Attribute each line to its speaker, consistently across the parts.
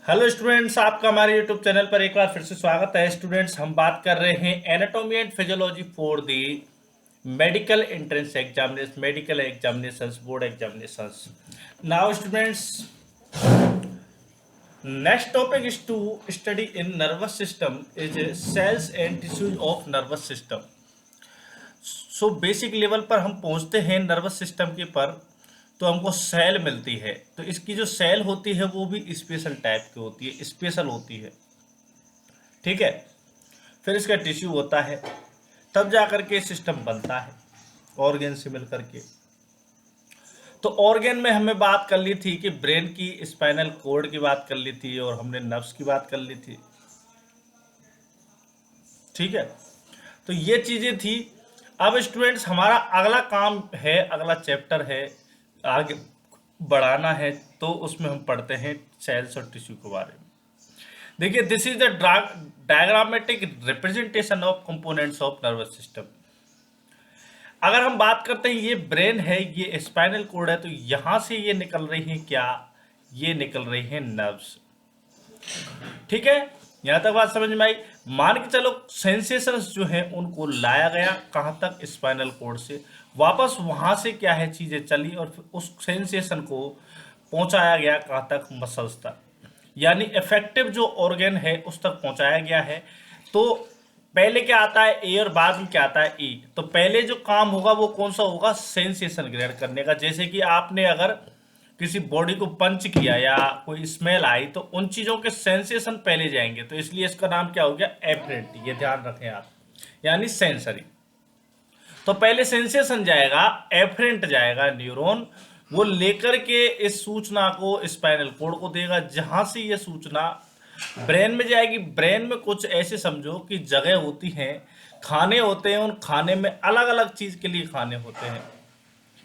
Speaker 1: Hello students, आपका हमारे YouTube channel पर एक बार फिर से स्वागत है। स्टूडेंट्स, हम बात कर रहे हैं anatomy and physiology for the medical entrance examination, medical examinations, board examinations. Now students, next topic is to study in nervous system is cells and tissues of nervous system. So basic level पर हम पहुंचते हैं nervous system के पर, तो हमको cell मिलती है। तो इसकी जो सेल होती है वो भी स्पेशल टाइप की होती है, स्पेशल होती है। ठीक है। फिर इसका टिश्यू होता है, तब जाकर के सिस्टम बनता है ऑर्गेन से मिल करके। तो ऑर्गेन में हमें बात कर ली थी कि ब्रेन की, स्पाइनल कॉर्ड की बात कर ली थी, और हमने नर्व्स की बात कर ली थी। ठीक है। तो ये चीजें थी। अब स्टूडेंट्स, हमारा अगला काम है, अगला चैप्टर है, आगे बढ़ाना है। तो उसमें हम पढ़ते हैं सेल्स और टिश्यू के बारे में। देखिए, this is the diagrammatic representation of components of nervous system. अगर हम बात करते हैं, ये ब्रेन है, ये स्पाइनल कोड है, तो यहां से ये निकल रही है क्या? ये निकल रही है नर्व्स। ठीक है, यहां तक बात समझ में आई। मान के चलो सेंसेशंस जो है उनको लाया गया कहां तक? स्पाइनल कोड से। वापस वहां से क्या है, चीजें चली और फिर उस सेंसेशन को पहुंचाया गया कहां तक? मसल्स तक। यानी इफेक्टिव जो ऑर्गन है उस तक पहुंचाया गया है। तो पहले क्या आता है? ए, और बाद में क्या आता है? ई। तो पहले जो काम होगा वो कौन सा होगा? सेंसेशन ग्रहण करने का। जैसे कि आपने अगर किसी बॉडी को पंच किया या कोई स्मेल आई, तो उन चीजों के सेंसेशन पहले जाएंगे, तो इसलिए इसका नाम क्या हो गया? एफरेंट। ये ध्यान रखें आप, यानी सेंसरी। तो पहले सेंसेशन जाएगा, एफरेंट जाएगा न्यूरॉन, वो लेकर के इस सूचना को स्पाइनल कोड को देगा, जहां से ये सूचना ब्रेन में जाएगी। ब्रेन में कुछ ऐसे समझो कि जगह होती हैं, खाने होते हैं, उन खाने में अलग अलग चीज के लिए खाने होते हैं।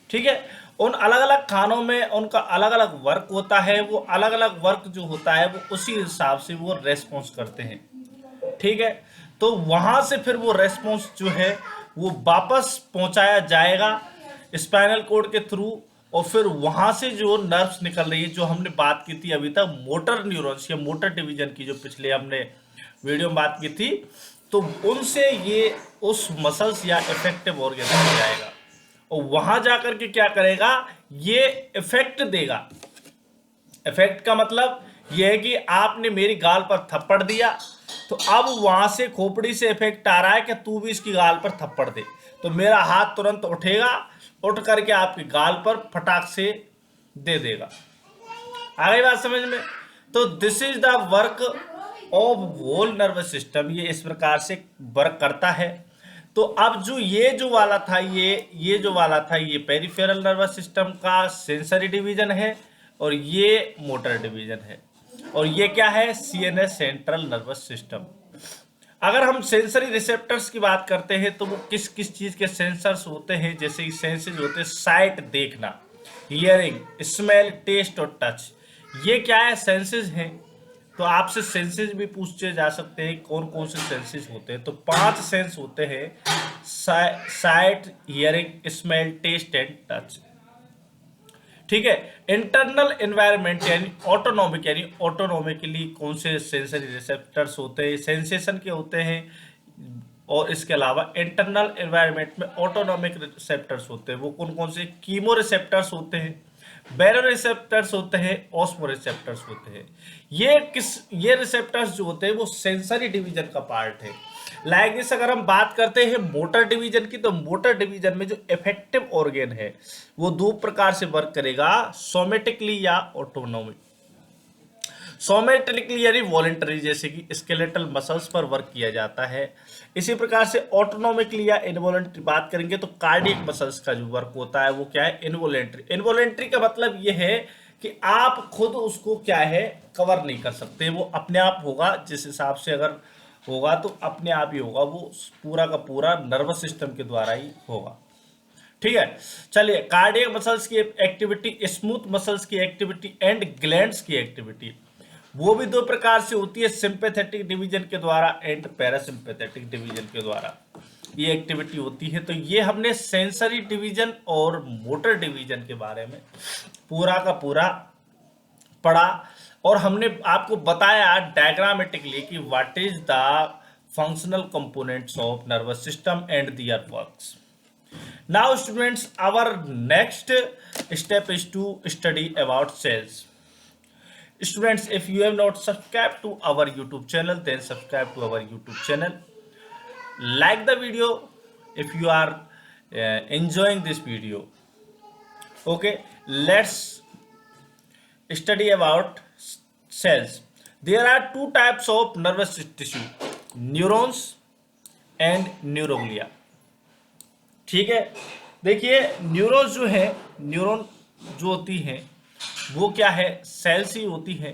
Speaker 1: ठीक है। उन अलग अलग खानों में उनका अलग अलग वर्क होता है। वो अलग अलग वर्क जो होता है वो उसी हिसाब से वो रेस्पॉन्स करते हैं। ठीक है। तो वहां से फिर वो रेस्पॉन्स जो है वो वापस पहुंचाया जाएगा स्पाइनल कोड के थ्रू। और फिर वहां से जो नर्व्स निकल रही है, जो हमने बात की थी अभी तक मोटर न्यूरॉन्स या मोटर डिवीजन की, जो पिछले हमने वीडियो में बात की थी, तो उनसे ये उस मसल्स या इफेक्टिव ऑर्गन में जाएगा और वहां जाकर के क्या करेगा? ये इफेक्ट देगा। इफेक्ट का मतलब यह है कि आपने मेरी गाल पर थप्पड़ दिया, तो अब वहां से खोपड़ी से इफेक्ट आ रहा है कि तू भी इसकी गाल पर थप्पड़ दे। तो मेरा हाथ तुरंत उठेगा, उठ करके आपकी गाल पर फटाक से दे देगा। आ गई बात समझ में? तो this is the work of whole nervous system. ये इस प्रकार से वर्क करता है। तो अब जो ये जो वाला था, ये जो वाला था, ये पेरिफेरल नर्वस सिस्टम का सेंसरी डिवीजन है, और ये मोटर डिवीजन है। और ये क्या है? CNS, central nervous system. अगर हम सेंसरी रिसेप्टर्स की बात करते हैं, तो वो किस किस चीज के सेंसर्स होते हैं? जैसे कि सेंसेस होते हैं, साइट देखना, हियरिंग, स्मेल, टेस्ट और टच। ये क्या है? सेंसेस हैं। तो आपसे सेंसेस भी पूछे जा सकते हैं, कौन कौन से सेंसेस होते हैं? तो 5 सेंस होते हैं: sight, hearing, smell, taste and touch. ठीक है। इंटरनल एनवायरनमेंट यानी ऑटोनॉमिक, यानी ऑटोनॉमिकली कौन से सेंसरी रिसेप्टर्स होते हैं? सेंसेशन के होते हैं। और इसके अलावा इंटरनल एनवायरनमेंट में ऑटोनॉमिक रिसेप्टर्स होते हैं। वो कौन कौन से? कीमो रिसेप्टर्स होते हैं, बैरो रिसेप्टर्स होते हैं, ऑस्मो रिसेप्टर्स होते हैं। ये रिसेप्टर्स जो होते हैं वो सेंसरी डिवीजन का पार्ट है। लाइक दिस, अगर हम बात करते हैं मोटर डिवीजन की, तो मोटर डिवीजन में जो इफेक्टिव ऑर्गन है वो 2 प्रकार से वर्क करेगा: सोमेटिकली या ऑटोनॉमिक। सोमेटिकली यानी वॉलेंटरी, जैसे कि स्केलेटल मसल्स पर वर्क किया जाता है। इसी प्रकार से ऑटोनॉमिकली या इनवॉलेंट्री बात करेंगे, तो कार्डियक मसल्स का जो वर्क होता है वो क्या है? इनवॉलेंट्री। इनवॉलेंट्री का मतलब ये है कि आप खुद उसको क्या है? कवर नहीं कर सकते। वो अपने आप होगा, जिस हिसाब से अगर होगा तो अपने आप ही होगा, वो पूरा का पूरा नर्वस सिस्टम के द्वारा ही होगा। ठीक है। चलिए, कार्डियक मसल्स की एक्टिविटी, स्मूथ मसल्स की एक्टिविटी एंड ग्लैंड्स की एक्टिविटी, वो भी 2 प्रकार से होती है: सिंपैथेटिक डिवीजन के द्वारा एंड पैरासिम्पैथेटिक डिवीजन के द्वारा ये एक्टिविटी होती है। तो ये हमने सेंसरी डिवीजन और मोटर डिवीजन के बारे में पूरा का पूरा पढ़ा और हमने आपको बताया डायग्रामेटिकली कि what is the functional components of nervous system and there works. Now students, our next step is to study about cells. Students, if you have not subscribed to our YouTube channel, then subscribe to our YouTube channel. Like the video if you are enjoying this video. Okay, let's study about cells. There are two types of nervous tissue, neurons and neuroglia. ठीक है, देखिए neuron जो है, neuron जो होती है वो क्या है, सेल्स ही होती है.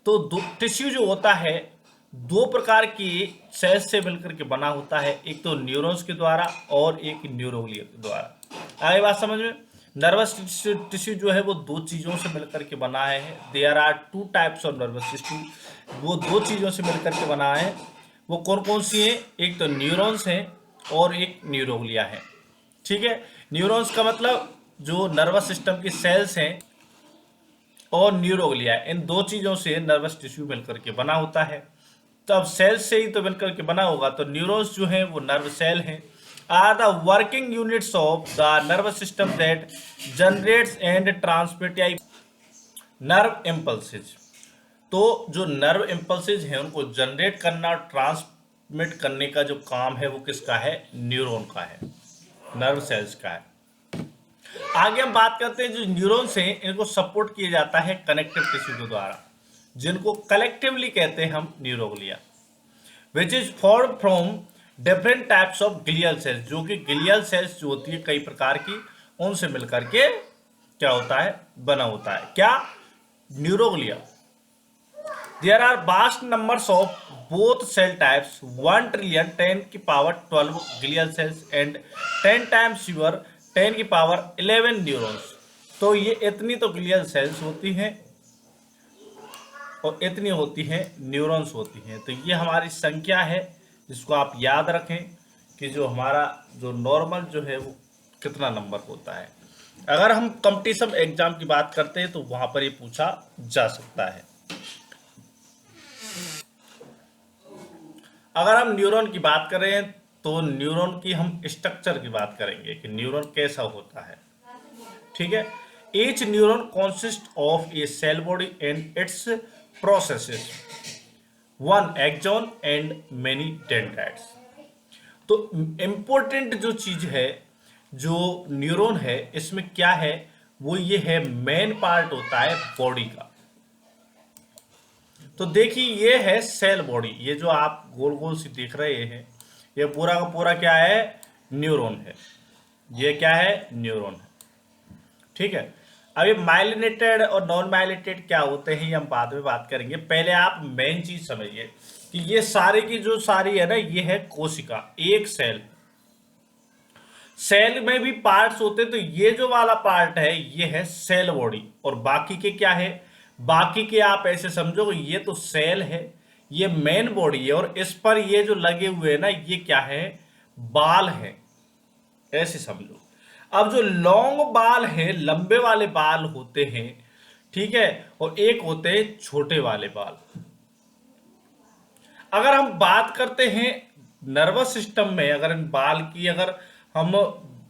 Speaker 1: तो दो टिश्यू जो होता है दो प्रकार की सेल्स से मिलकर के बना होता है, एक तो न्यूरॉन्स के द्वारा और एक न्यूरोग्लिया के द्वारा. आगे बात समझ में. नर्वस टिश्यू जो है वो दो चीज़ों से मिलकर के बना है. There are two types of nervous tissue. वो दो चीज़ों से मिलकर के बना है. वो कौन कौन सी है, एक तो न्यूरॉन्स हैं और एक न्यूरोग्लिया है. ठीक है, न्यूरॉन्स का मतलब जो नर्वस सिस्टम की सेल्स हैं और न्यूरोग्लिया, इन दो चीज़ों से नर्वस टिश्यू मिलकर के बना होता है. तो अब सेल्स से ही तो मिलकर के बना होगा, तो न्यूरॉन्स जो हैं वो नर्व सेल हैं, are the working units of the nervous system that generates and transmit nerve impulses. तो जो नर्व इम्पल्सेज हैं उनको जनरेट करना और ट्रांसमिट करने का जो काम है वो किसका है, न्यूरॉन का है, नर्व सेल्स का है. आगे हम बात करते हैं जो न्यूरॉन्स हैं इनको सपोर्ट किया जाता है कनेक्टिव टिश्यू के द्वारा, जिनको कलेक्टिवली कहते हैं हम neuroglia, which is form from different types of glial cells. जो कि ग्लियल सेल्स जो होती है कई प्रकार की, उनसे मिलकर के क्या होता है, बना होता है क्या, neuroglia. There are vast numbers of both cell types, 1 trillion 10 की power 12 glial cells and 10 times fewer 10 की पावर 11 न्यूरॉन्स. तो ये इतनी तो ग्लियल सेल्स होती हैं और इतनी होती हैं न्यूरॉन्स होती हैं. तो ये हमारी संख्या है जिसको आप याद रखें कि जो हमारा जो नॉर्मल जो है वो कितना नंबर होता है. अगर हम कॉम्पिटिशन एग्जाम की बात करते हैं तो वहाँ पर ये पूछा जा सकता है. अगर हम न्यूरॉन की बात करें तो न्यूरॉन की हम स्ट्रक्चर की बात करेंगे कि न्यूरॉन कैसा होता है. ठीक है, each neuron consist of a cell body and its processes, one axon and many dendrites. तो इम्पोर्टेंट जो चीज है जो न्यूरॉन है इसमें क्या है, वो ये है मेन पार्ट होता है बॉडी का. तो देखिए ये है सेल बॉडी, ये जो आप गोल गोल सी देख रहे हैं ये पूरा का पूरा क्या है, न्यूरॉन है. ये क्या है, न्यूरॉन है. ठीक है, अब ये माइलिनेटेड और नॉन माइलिनेटेड क्या होते हैं ये हम बाद में बात करेंगे. पहले आप मेन चीज समझिए कि ये सारे की जो सारी है ना, ये है कोशिका, एक सेल. सेल में भी पार्ट्स होते हैं, तो ये जो वाला पार्ट है ये है सेल बॉडी, और बाकी के क्या है, बाकी के आप ऐसे समझो ये तो सेल है, ये मेन बॉडी है, और इस पर ये जो लगे हुए हैं ना ये क्या है, बाल है, ऐसे समझो. अब जो लॉन्ग बाल है, लंबे वाले बाल होते हैं, ठीक है, और एक होते हैं छोटे वाले बाल. अगर हम बात करते हैं नर्वस सिस्टम में, अगर इन बाल की अगर हम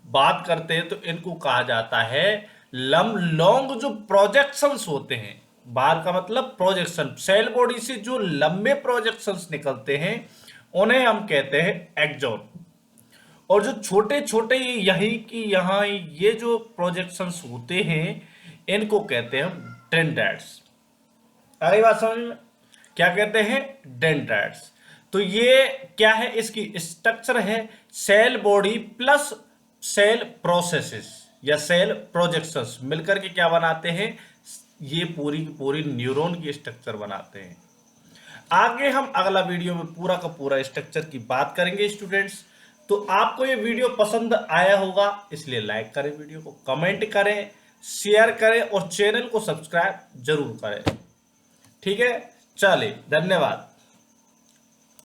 Speaker 1: बात करते हैं तो इनको कहा जाता है लॉन्ग जो प्रोजेक्शंस होते हैं. बाल का मतलब प्रोजेक्शन, सेल बॉडी से जो लंबे प्रोजेक्शंस निकलते हैं उन्हें हम कहते हैं एक्सॉन. और जो छोटे छोटे यही की यहाँ ये जो प्रोजेक्शंस होते हैं इनको कहते हैं डेंड्राइट्स. अगली बात समझ में, क्या कहते हैं, डेंड्राइट्स. तो ये क्या है, इसकी स्ट्रक्चर है cell body plus cell processes या सेल प्रोजेक्शंस मिलकर के क्या बनाते हैं, ये पूरी की पूरी न्यूरॉन की स्ट्रक्चर बनाते हैं. आगे हम अगला वीडियो में पूरा का पूरा स्ट्रक्चर की बात करेंगे स्टूडेंट्स. तो आपको ये वीडियो पसंद आया होगा, इसलिए लाइक करें वीडियो को, कमेंट करें, शेयर करें और चैनल को सब्सक्राइब जरूर करें. ठीक है, चलिए, धन्यवाद.